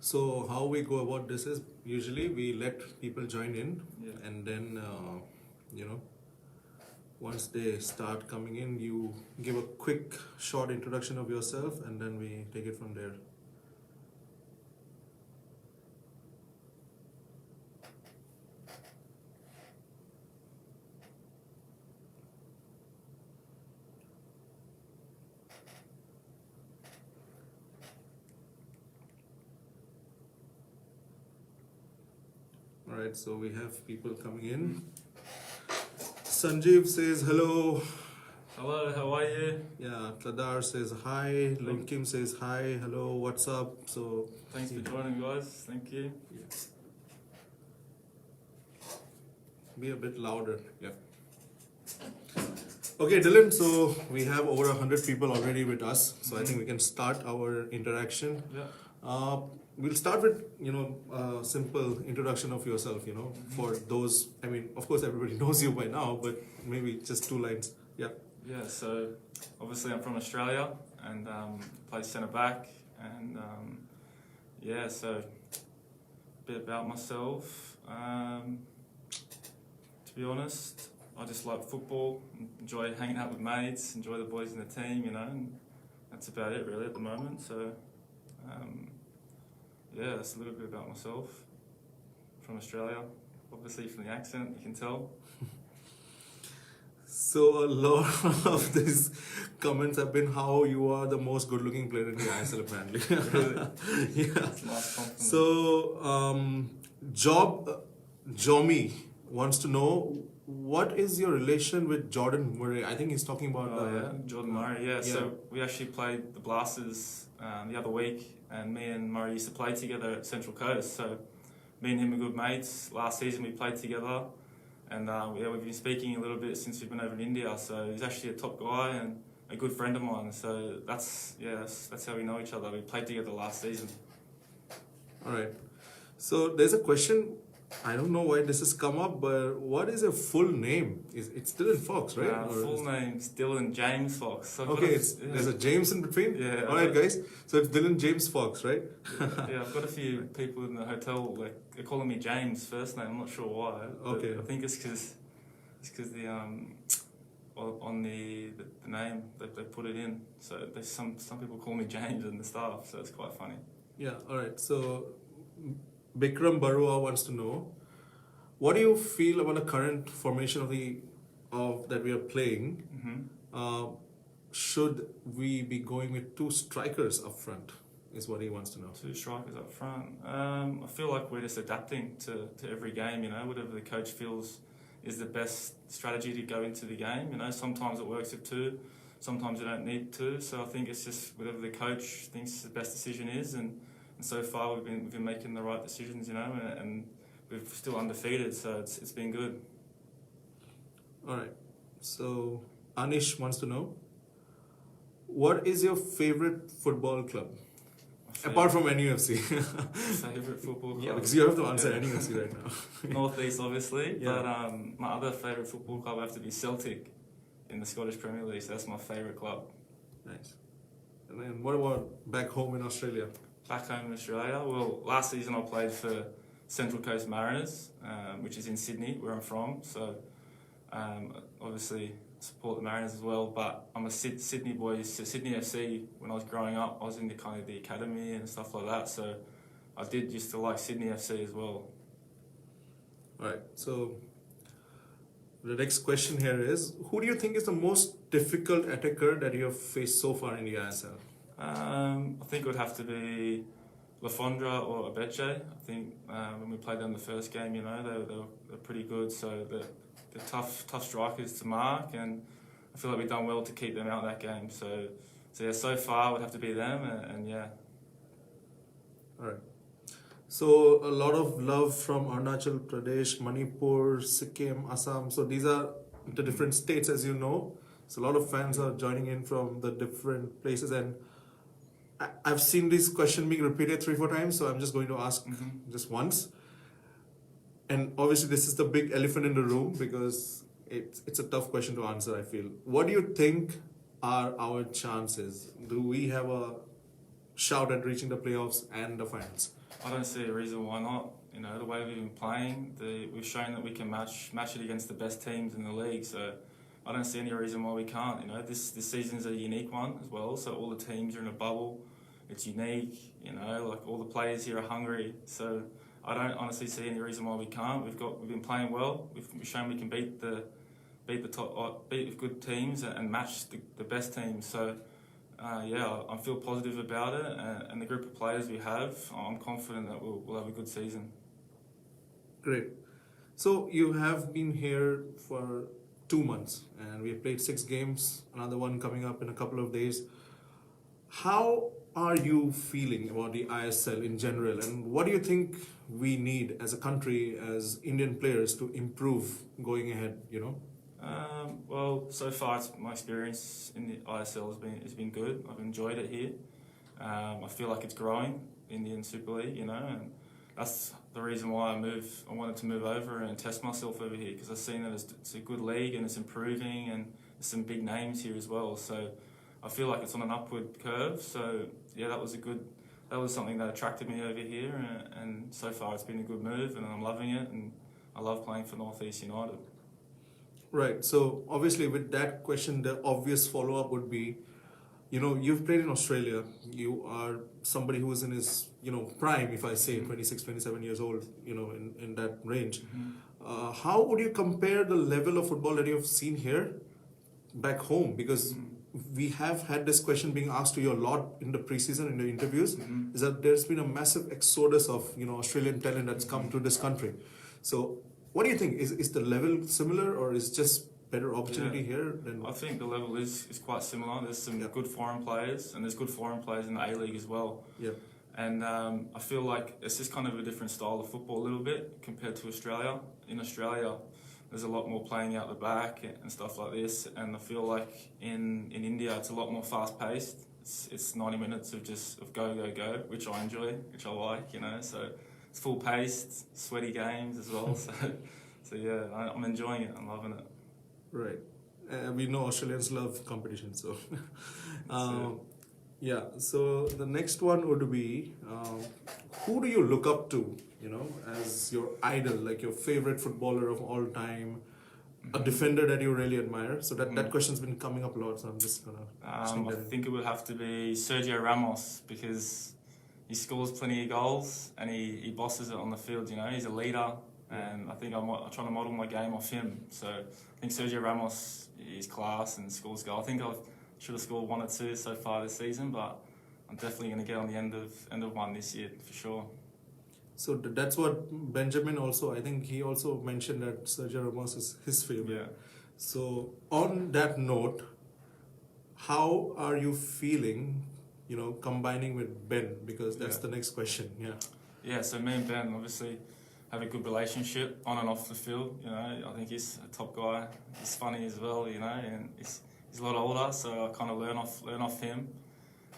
So how we go about this is usually we let people join in, Yeah. and then once they start coming in, you give a quick, short introduction of yourself, and then we take it from there. All right, so we have people coming in. Sanjeev says hello. Hello, how are you? Yeah, Tradar says hi. Limkim says hi. Hello, what's up? So Thanks for joining, guys. Thank you. be a bit louder. Yeah. Okay, Dylan. So we have over 100 people already with us. So I think we can start our interaction. Yeah. We'll start with a simple introduction of yourself. For those. I mean, of course, everybody knows you by now, but maybe just 2 lines. Yeah. Yeah, so obviously I'm from Australia and play centre back and so a bit about myself. To be honest, I just like football, enjoy hanging out with mates, enjoy the boys in the team, and that's about it really at the moment. So that's a little bit about myself. From Australia, obviously from the accent you can tell. So a lot of these comments have been how you are the most good-looking player in the ISL apparently. Really? Yeah. That's a nice compliment. So Jomi wants to know, what is your relation with Jordan Murray? I think he's talking about Jordan Murray. Yeah. So we actually played the Blasters the other week, and me and Murray used to play together at Central Coast. So me and him are good mates. Last season we played together. And we've been speaking a little bit since we've been over in India. So he's actually a top guy and a good friend of mine. So that's how we know each other. We played together last season. All right. So there's a question. I don't know why this has come up, but what is your full name? It's Dylan Fox, right? Full name's Dylan James Fox. So okay, there's a James in between? Yeah. All right, guys. So it's Dylan James Fox, right? Yeah, I've got a few people in the hotel, they're calling me James first name. I'm not sure why. Okay. I think it's because the on the name that they put it in. So there's some people call me James and the staff, so it's quite funny. Yeah, all right. So Bikram Barua wants to know, what do you feel about the current formation of that we are playing? Mm-hmm. Should we be going with 2 strikers up front? Is what he wants to know. 2 strikers up front. I feel like we're just adapting to every game. Whatever the coach feels is the best strategy to go into the game. Sometimes it works with 2, sometimes you don't need 2. So I think it's just whatever the coach thinks the best decision is, and so far we've been making the right decisions, and we're still undefeated, so it's been good. All right. So Anish wants to know, what is your favorite football club? Apart from NUFC. Favorite football club? Yeah, because you have to answer NUFC right now. Northeast, obviously. Yeah. But my other favourite football club have to be Celtic in the Scottish Premier League, so that's my favourite club. Nice. And then what about back home in Australia? Back home in Australia, well, last season I played for Central Coast Mariners, which is in Sydney, where I'm from. So obviously support the Mariners as well, but I'm a Sydney boy. So Sydney FC, when I was growing up, I was in the kind of the academy and stuff like that. So I did used to like Sydney FC as well. All right. So the next question here is, who do you think is the most difficult attacker that you have faced so far in the ISL? I think it would have to be Lafondra or Abeche. I think when we played them the first game, they're pretty good. So they're tough strikers to mark, and I feel like we've done well to keep them out of that game. So far it would have to be them, and yeah. All right. So a lot of love from Arunachal Pradesh, Manipur, Sikkim, Assam. So these are the different states, as you know. So a lot of fans are joining in from the different places, and I've seen this question being repeated 3-4 times. So I'm just going to ask just once. And obviously this is the big elephant in the room because it's a tough question to answer, I feel. What do you think are our chances? Do we have a shout at reaching the playoffs and the finals? I don't see a reason why not. You know, the way we've been playing, we've shown that we can match it against the best teams in the league. So I don't see any reason why we can't. You know, this season's a unique one as well. So all the teams are in a bubble. It's unique. You know, like all the players here are hungry. So I don't honestly see any reason why we can't. We've been playing well. We've shown we can beat good teams and match the best teams. So. I feel positive about it, and the group of players we have, I'm confident that we'll have a good season. Great. So you have been here for 2 months, and we have played 6 games, another one coming up in a couple of days. How are you feeling about the ISL in general, and what do you think we need as a country, as Indian players, to improve going ahead, you know? Well, so far my experience in the ISL has been good. I've enjoyed it here. I feel like it's growing, Indian Super League, you know, and that's the reason why I wanted to move over and test myself over here, because I've seen that it's a good league and it's improving, and there's some big names here as well. So I feel like it's on an upward curve. So yeah, that was something that attracted me over here, and so far it's been a good move, and I'm loving it, and I love playing for North East United. Right. So obviously with that question, the obvious follow-up would be, you know, you've played in Australia. You are somebody who is in his, you know, prime, if I say, 26, 27 years old, you know, in that range. How would you compare the level of football that you have seen here back home? Because we have had this question being asked to you a lot in the preseason, in the interviews, is that there's been a massive exodus of, you know, Australian talent that's come to this country. So what do you think? Is the level similar, or is just better opportunity here? I think the level is quite similar. There's some good foreign players, and there's good foreign players in the A-League as well. Yeah. And I feel like it's just kind of a different style of football a little bit compared to Australia. In Australia, there's a lot more playing out the back and stuff like this. And I feel like in India, it's a lot more fast-paced. It's 90 minutes of go, which I enjoy, which I like, you know. So it's full-paced, sweaty games as well. So yeah, I'm enjoying it. I'm loving it. Right. We know Australians love competition, so. Yeah, so the next one would be, who do you look up to, you know, as your idol, like your favorite footballer of all time, a defender that you really admire? So that question's been coming up a lot, so I'm just gonna... I think it would have to be Sergio Ramos, because he scores plenty of goals and he bosses it on the field, you know. He's a leader, and I think I'm trying to model my game off him. So I think Sergio Ramos is class and scores goals. I think I should have scored 1 or 2 so far this season, but I'm definitely going to get on the end of one this year for sure. So that's what Benjamin also, I think he also mentioned that Sergio Ramos is his favorite. Yeah. So on that note, how are you feeling, you know, combining with Ben? Because that's the next question. Yeah, so me and Ben obviously have a good relationship on and off the field. You know, I think he's a top guy. He's funny as well, you know, and he's a lot older, so I kind of learn off him.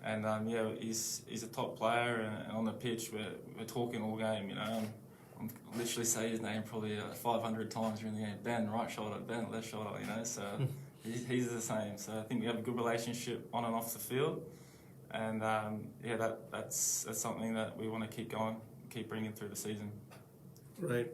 And he's a top player, and on the pitch we're talking all game. You know, I'm literally say his name probably 500 times during the game. Ben, right shoulder. Ben, left shoulder. You know, so he's the same. So I think we have a good relationship on and off the field, and that's something that we want to keep going, keep bringing through the season. Right,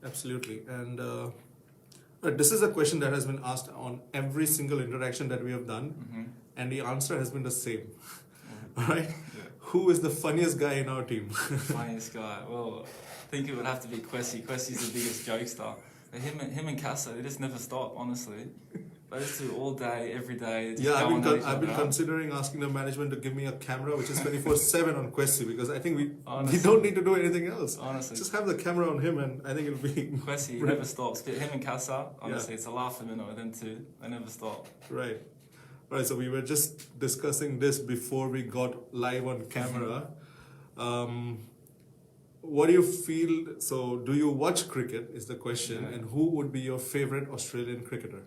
absolutely. And this is a question that has been asked on every single interaction that we have done, and the answer has been the same. All right? Yeah. Who is the funniest guy in our team? Funniest guy? Well, I think it would have to be Kwesi. Kwesi's the biggest jokester. Him and Casa, they just never stop, honestly. Those two all day, every day. I've been considering asking the management to give me a camera which is 24/7 on Kwesi, because I think we don't need to do anything else. Honestly. Just have the camera on him, and I think it'll be... Kwesi never stops. Him and Casa, honestly, it's a laugh a minute with them two. They never stop. Right. Right, so we were just discussing this before we got live on camera. What do you feel? So, do you watch cricket? Is the question, and who would be your favorite Australian cricketer?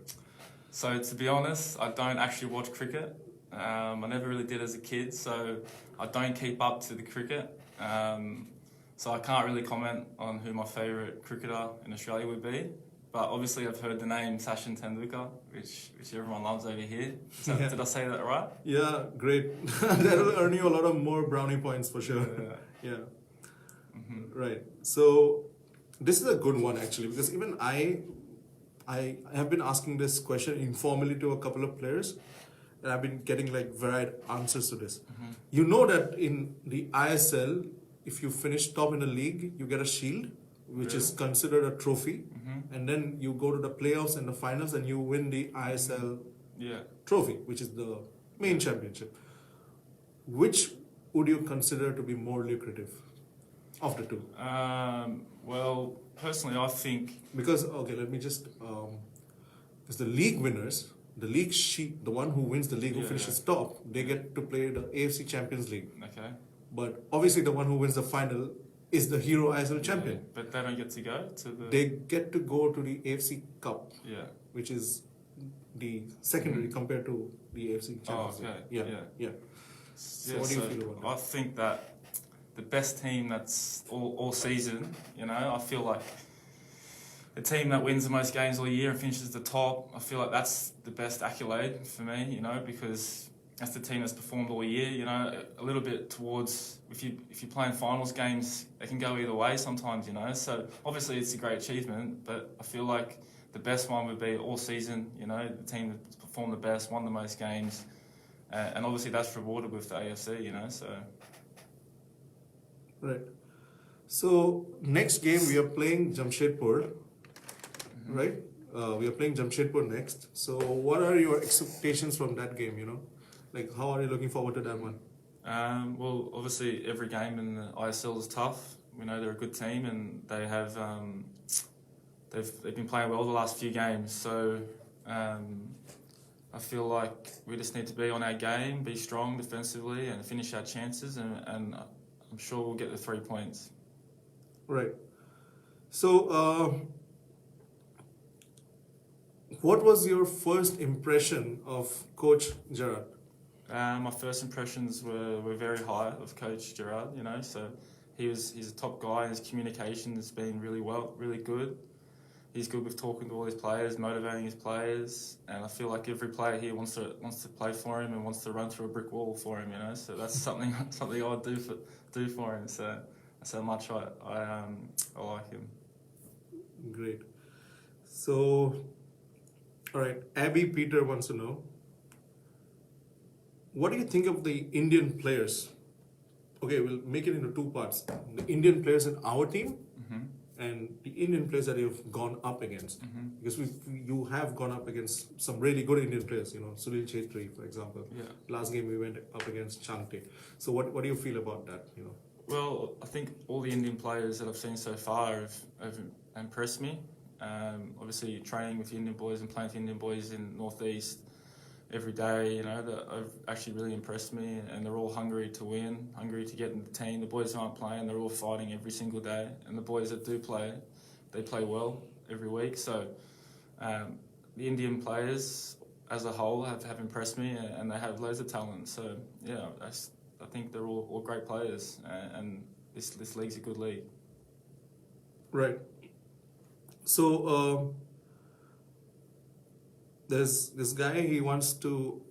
So, to be honest, I don't actually watch cricket. I never really did as a kid, so I don't keep up to the cricket. So I can't really comment on who my favourite cricketer in Australia would be. but obviously I've heard the name Sachin Tendulkar, which everyone loves over here. So Yeah. did I say that right? Yeah, great. That'll earn you a lot of more brownie points for sure. Yeah. Yeah. Mm-hmm. Right. So this is a good one actually, because even I have been asking this question informally to a couple of players, and I've been getting like varied answers to this. Mm-hmm. You know that in the ISL, if you finish top in the league, you get a shield, which is considered a trophy, Mm-hmm. and then you go to the playoffs and the finals, and you win the ISL Yeah. trophy, which is the main championship. Which would you consider to be more lucrative of the two? Well, personally, I think. Because okay, let me just because the league winners, the league sheet, the one who wins the league, who Yeah, finishes top, they get to play the AFC Champions League. Okay. But obviously, the one who wins the final is the Hero ISL champion. Yeah, but they don't get to go to the. They get to go to the AFC Cup, Yeah. which is the secondary compared to the AFC Champions Oh, okay. League. Yeah. Yeah. So what do you feel about that? I think that the best team that's all season, I feel like the team that wins the most games all year and finishes the top, I feel like that's the best accolade for me, because that's the team that's performed all year, a little bit towards, if you're playing finals games, it can go either way sometimes, so obviously it's a great achievement, but I feel like the best one would be all season, the team that's performed the best, won the most games, and obviously that's rewarded with the AFC, so. Right. So next game we are playing Jamshedpur, right? We are playing Jamshedpur next. So what are your expectations from that game? Like how are you looking forward to that one? Well, obviously every game in the ISL is tough. We know they're a good team and they have they've been playing well the last few games. So I feel like we just need to be on our game, be strong defensively, and finish our chances, and I'm sure we'll get the 3 points. Right. So, what was your first impression of Coach Jarrod? My first impressions were very high of Coach Jarrod, so he's a top guy, and his communication has been really good. He's good with talking to all his players, motivating his players, and I feel like every player here wants to play for him and wants to run through a brick wall for him, so that's something I would do for him. So that's how much I like him. Great. So, all right, Abby Peter wants to know, what do you think of the Indian players? Okay, we'll make it into two parts. The Indian players in our team and the Indian players that you've gone up against. Because you have gone up against some really good Indian players, Sunil Chetri, for example. Yeah. Last game we went up against Changte. So what do you feel about that, Well, I think all the Indian players that I've seen so far have impressed me. Obviously, training with the Indian boys and playing with the Indian boys in Northeast every day, that have actually really impressed me, and they're all hungry to win, hungry to get in the team. The boys who aren't playing, they're all fighting every single day, and the boys that do play, they play well every week. So the Indian players as a whole have impressed me, and they have loads of talent. So yeah, I think they're all great players, and this league's a good league. Right. So there's this guy, he wants to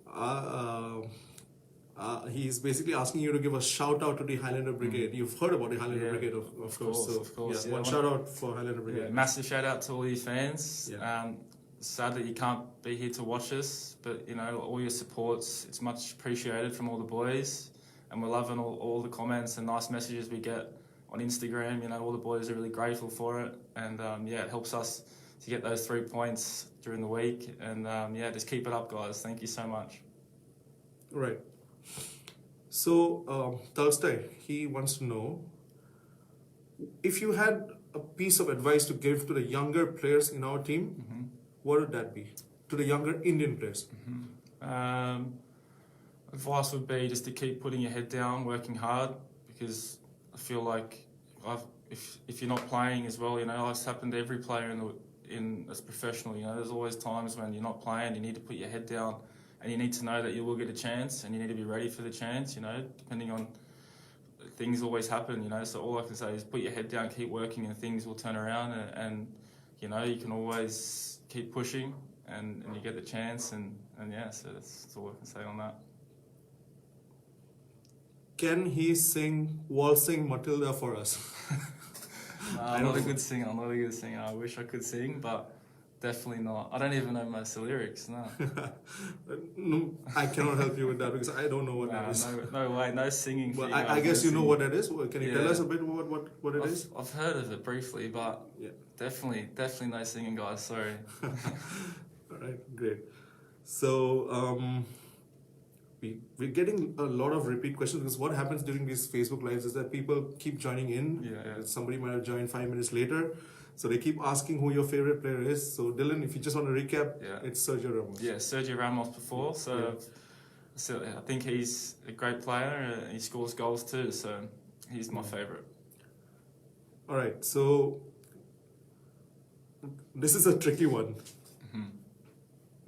he's basically asking you to give a shout out to the Highlander Brigade. You've heard about the Highlander Brigade, of course. So, of course. Yeah, one shout out for Highlander Brigade. Yeah, massive shout out to all your fans. Yeah. Sad that you can't be here to watch us, but all your supports, it's much appreciated from all the boys, and we're loving all the comments and nice messages we get on Instagram. All the boys are really grateful for it, and it helps us to get those 3 points during the week, and just keep it up, guys. Thank you so much. Right. So Thursday, he wants to know, if you had a piece of advice to give to the younger players in our team, what would that be? To the younger Indian players? Advice would be just to keep putting your head down, working hard, because I feel like if you're not playing as well, it's happened to every player in as professional. There's always times when you're not playing, you need to put your head down, and you need to know that you will get a chance, and you need to be ready for the chance. Depending on things always happen. So all I can say is put your head down, keep working, and things will turn around, and you know, you can always keep pushing and you get the chance and yeah, so that's all I can say on that. Can he sing Waltzing Matilda for us? I'm not a good singer. I wish I could sing, but definitely not. I don't even know most of the lyrics, no. No, I cannot help you with that because I don't know what that is. No way, no singing. Well, I guess you know what that is. Well, can you tell us a bit what it is? I've heard of it briefly, but definitely no singing, guys. Sorry. All right, great. So we're getting a lot of repeat questions because what happens during these Facebook lives is that people keep joining in. Yeah. Somebody might have joined 5 minutes later. So they keep asking who your favorite player is. So Dylan, if you just want to recap, it's Sergio Ramos. Yeah, Sergio Ramos before. So I think he's a great player. He scores goals too. So he's my favorite. All right. So this is a tricky one. Mm-hmm.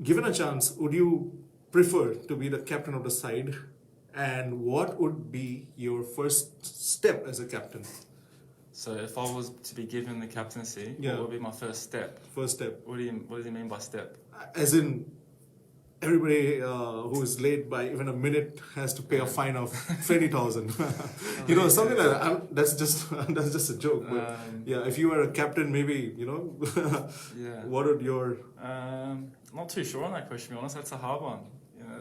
Given a chance, would you prefer to be the captain of the side? And what would be your first step as a captain? So if I was to be given the captaincy, what would be my first step? First step. What does he mean by step? As in, everybody who is late by even a minute has to pay a fine of 20,000. Something like that. That's just a joke. But if you were a captain, maybe What would your? Not too sure on that question. To be honest, that's a hard one.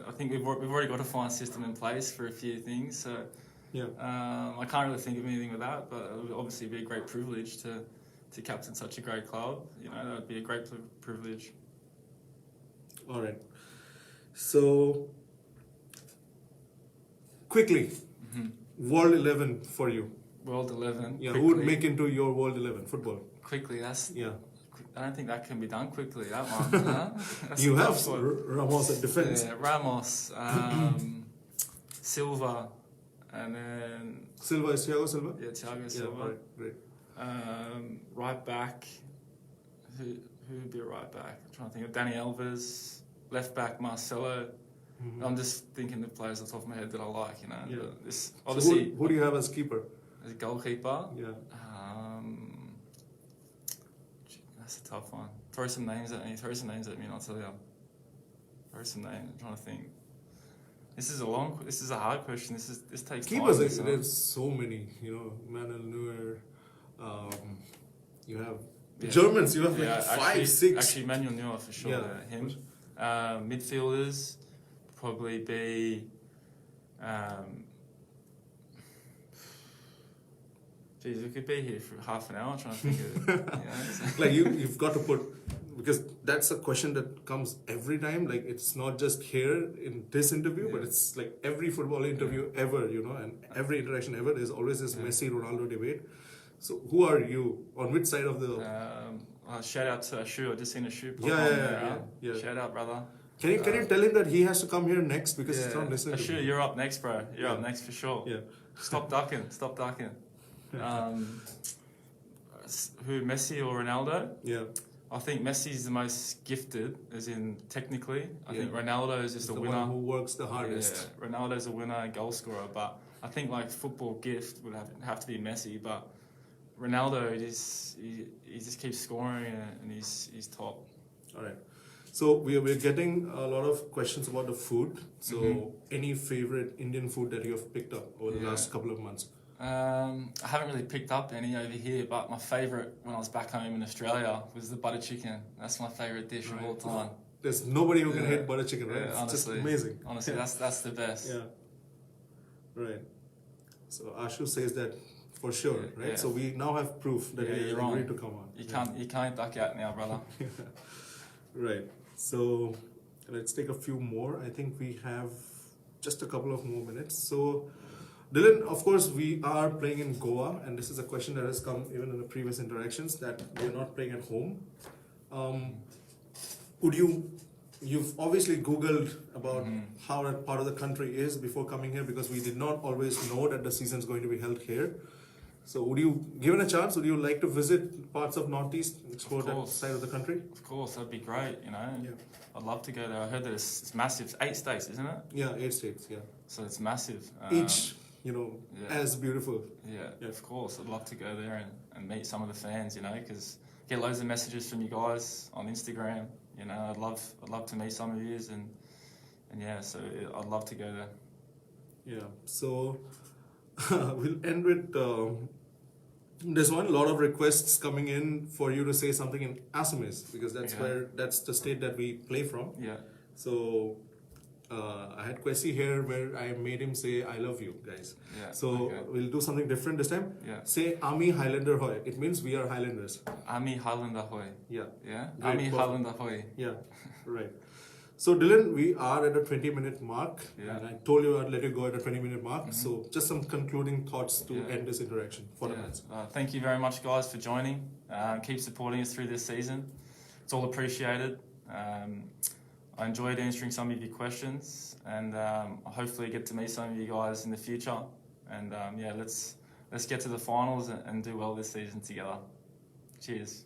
I think we've already got a fine system in place for a few things. So. I can't really think of anything with that, but it would obviously be a great privilege to captain such a great club. That would be a great privilege. All right. So, quickly, World 11 for you. World 11. Yeah, who would make into your World 11 football? Quickly, that's... Yeah. I don't think that can be done quickly, that one. You have Ramos at defense. Yeah, Ramos, Silva, and then... Silva is Thiago Silva? Yeah, Thiago Silva. Yeah, right, great. Right back, who would be a right back? I'm trying to think of Danny Alves. Left back, Marcelo. Mm-hmm. I'm just thinking of players off the top of my head that I like, Yeah. This, obviously, so who do you have as keeper? As a goalkeeper? Yeah. That's a tough one. Throw some names at me and I'll tell you. Throw some names. I'm trying to think. This is a hard question. This takes keepers, time. There's so many. Manuel Neuer. You have Germans. You have like 5, 6. Actually, Manuel Neuer for sure. Yeah. Him. Midfielders probably be. Geez, we could be here for half an hour trying to think of it. Like you've got to put, because that's a question that comes every time. Like it's not just here in this interview, but it's like every football interview ever, and every interaction ever. There's always this Messi Ronaldo debate. So who are you? On which side of the? Shout out to Ashu. I just seen Ashu. Yeah. Shout out, brother. Can you tell him that he has to come here next because he's not listening? Ashu, you're up next, bro. You're up next for sure. Yeah. Stop ducking. Who, Messi or Ronaldo? Yeah. I think Messi's the most gifted, as in technically. I think Ronaldo is just a winner. One who works the hardest. Yeah, Ronaldo's a winner and goal scorer, but I think like football gift would have to be Messi. But Ronaldo, he just keeps scoring and he's top. All right. So we're getting a lot of questions about the food. So any favorite Indian food that you have picked up over the last couple of months? I haven't really picked up any over here, but my favourite when I was back home in Australia was the butter chicken. That's my favourite dish of all time. There's nobody who can hate butter chicken, right? Yeah, it's honestly, just amazing. Honestly, that's the best. Yeah. Right. So Ashu says that for sure, right? Yeah. So we now have proof that he agreed to come on. You can't duck out now, brother. Right. So let's take a few more. I think we have just a couple of more minutes. So Dylan, of course, we are playing in Goa, and this is a question that has come even in the previous interactions that we're not playing at home. You've obviously Googled about how that part of the country is before coming here because we did not always know that the season is going to be held here. So would you, given a chance, would you like to visit parts of Northeast, explore that side of the country? Of course, that'd be great, I'd love to go there. I heard that it's massive. It's 8 states, isn't it? Yeah, 8 states, yeah. So it's massive. Each, as beautiful. Yeah, of course. I'd love to go there and meet some of the fans, because get loads of messages from you guys on Instagram. You know, I'd love to meet some of you, and yeah, so I'd love to go there. Yeah. So we'll end with. There's a lot of requests coming in for you to say something in Assamese because that's the state that we play from. Yeah. So I had Kwesi here where I made him say I love you guys. Yeah. So we'll do something different this time. Yeah. Say Ami Highlander Hoy. It means we are Highlanders. Ami Highlander Hoy. Yeah. Yeah. Great, Ami perfect. Highlander Hoy. Yeah. Right. So Dylan, we are at a 20-minute mark. Yeah. And I told you I'd let you go at a 20-minute mark. So just some concluding thoughts to Yeah. end this interaction for the fans. Thank you very much, guys, for joining. Keep supporting us through this season. It's all appreciated. I enjoyed answering some of your questions, and hopefully get to meet some of you guys in the future. And let's get to the finals and do well this season together. Cheers.